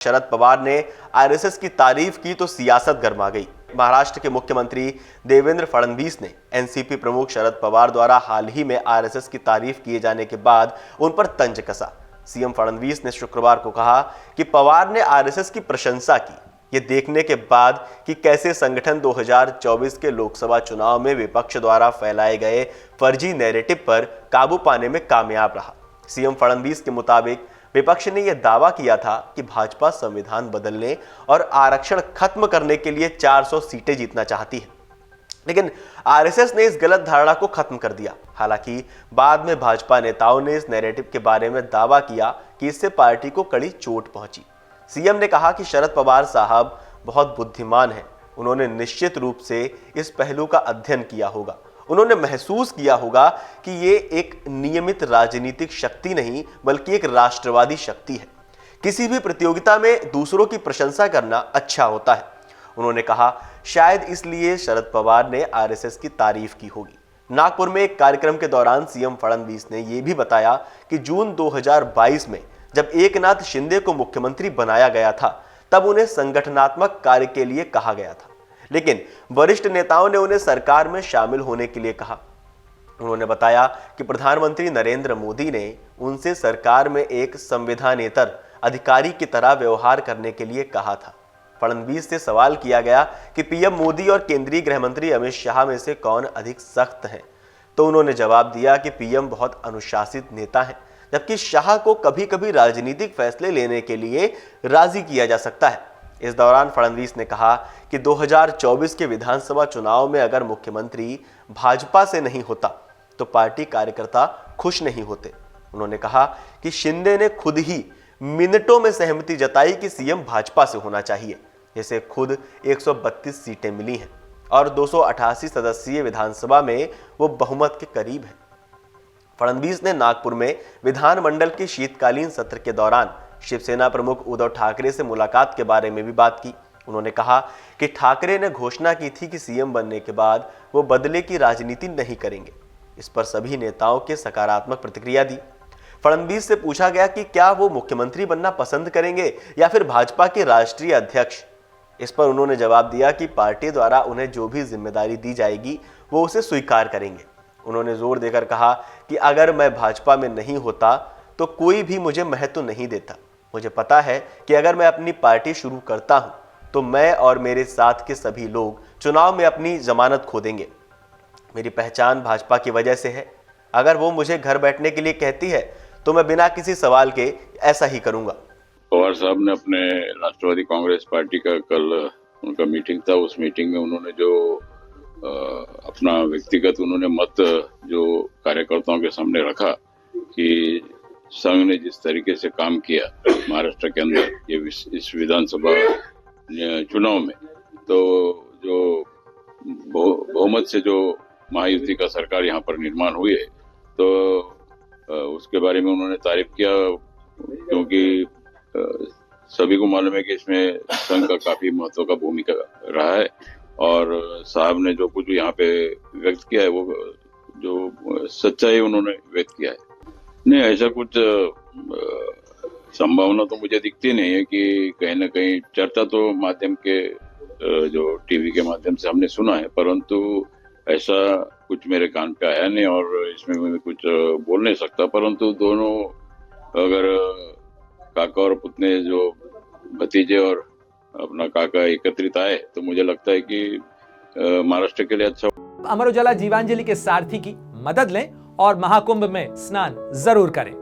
शरद पवार ने आरएसएस की तारीफ की तो सियासत गर्मा गई। महाराष्ट्र के मुख्यमंत्री देवेंद्र फडणवीस ने एनसीपी प्रमुख शरद पवार द्वारा हाल ही में आरएसएस की तारीफ किए जाने के बाद उन पर तंज कसा। सीएम फडणवीस ने शुक्रवार को कहा कि पवार ने आरएसएस की प्रशंसा की, ये देखने के बाद कि कैसे संगठन 2024 के लोकसभा चुनाव में विपक्ष द्वारा फैलाए गए फर्जी नैरेटिव पर काबू पाने में कामयाब रहा। सीएम फडणवीस के मुताबिक विपक्ष ने यह दावा किया था कि भाजपा संविधान बदलने और आरक्षण खत्म करने के लिए 400 सीटें जीतना चाहती है, लेकिन आरएसएस ने इस गलत धारणा को खत्म कर दिया। हालांकि बाद में भाजपा नेताओं ने इस नैरेटिव के बारे में दावा किया कि इससे पार्टी को कड़ी चोट पहुंची। सीएम ने कहा कि शरद पवार साहब बहुत बुद्धिमान हैं, उन्होंने निश्चित रूप से इस पहलू का अध्ययन किया होगा। उन्होंने महसूस किया होगा कि ये एक नियमित राजनीतिक शक्ति नहीं बल्कि एक राष्ट्रवादी शक्ति है। किसी भी प्रतियोगिता में दूसरों की प्रशंसा करना अच्छा होता है। उन्होंने कहा शायद इसलिए शरद पवार ने आरएसएस की तारीफ की होगी। नागपुर में एक कार्यक्रम के दौरान सीएम फडणवीस ने यह भी बताया कि जून 2022 में जब एकनाथ शिंदे को मुख्यमंत्री बनाया गया था तब उन्हें संगठनात्मक कार्य के लिए कहा गया था, लेकिन वरिष्ठ नेताओं ने उन्हें सरकार में शामिल होने के लिए कहा। उन्होंने बताया कि प्रधानमंत्री नरेंद्र मोदी ने उनसे सरकार में एक संविधानेतर अधिकारी की तरह व्यवहार करने के लिए कहा था। फडणवीस से सवाल किया गया कि पीएम मोदी और केंद्रीय गृह मंत्री अमित शाह में से कौन अधिक सख्त हैं, तो उन्होंने जवाब दिया कि पीएम बहुत अनुशासित नेता हैं, जबकि शाह को कभी कभी राजनीतिक फैसले लेने के लिए राजी किया जा सकता है। इस दौरान फडणवीस ने कहा कि 2024 के विधानसभा चुनाव में अगर मुख्यमंत्री भाजपा से नहीं होता तो पार्टी कार्यकर्ता खुश नहीं होते। उन्होंने कहा कि शिंदे ने खुद ही मिनटों में सहमति जताई कि सीएम भाजपा से होना चाहिए, जिसे खुद 132 सीटें मिली हैं और 288 सदस्यीय विधानसभा में वो बहुमत के करीब है। फडणवीस ने नागपुर में विधानमंडल के शीतकालीन सत्र के दौरान शिवसेना प्रमुख उद्धव ठाकरे से मुलाकात के बारे में भी बात की। उन्होंने कहा कि ठाकरे ने घोषणा की थी कि सीएम बनने के बाद वो बदले की राजनीति नहीं करेंगे। इस पर सभी नेताओं के सकारात्मक प्रतिक्रिया दी। फडणवीस से पूछा गया कि क्या वो मुख्यमंत्री बनना पसंद करेंगे या फिर भाजपा के राष्ट्रीय अध्यक्ष। इस पर उन्होंने जवाब दिया कि पार्टी द्वारा उन्हें जो भी जिम्मेदारी दी जाएगी वो उसे स्वीकार करेंगे। उन्होंने जोर देकर कहा कि अगर मैं भाजपा में नहीं होता तो कोई भी मुझे महत्व नहीं देता। मुझे पता है कि अगर मैं अपनी पार्टी शुरू करता हूं तो मैं और मेरे साथ के सभी लोग चुनाव में अपनी जमानत खो देंगे। मेरी पहचान भाजपा की वजह से है। अगर वो मुझे घर बैठने के लिए कहती है तो मैं बिना किसी सवाल के ऐसा ही करूंगा। पवार साहब ने अपने राष्ट्रवादी कांग्रेस पार्टी का कल उनका मीटिंग था, उस मीटिंग में उन्होंने जो अपना व्यक्तिगत उन्होंने मत जो कार्यकर्ताओं के सामने रखा कि संघ ने जिस तरीके से काम किया महाराष्ट्र के अंदर ये इस विधानसभा चुनाव में, तो जो बहुमत से जो महायुति का सरकार यहाँ पर निर्माण हुई है, तो उसके बारे में उन्होंने तारीफ किया, क्योंकि सभी को मालूम है कि इसमें संघ का काफी महत्व का भूमिका रहा है और साहब ने जो कुछ यहाँ पे व्यक्त किया है वो जो सच्चाई उन्होंने व्यक्त किया है। नहीं, ऐसा कुछ संभावना तो मुझे दिखती नहीं है कि कहीं ना कहीं चर्चा तो माध्यम के जो टीवी के माध्यम से हमने सुना है, परंतु ऐसा कुछ मेरे कान पे आया नहीं और इसमें मैं कुछ बोल नहीं सकता। परंतु दोनों अगर काका और पुतने जो भतीजे और अपना काका एकत्रित आए तो मुझे लगता है कि महाराष्ट्र के लिए अच्छा। अमर उजाला जीवांजलि के सारथी की मदद लें और महाकुंभ में स्नान जरूर करें।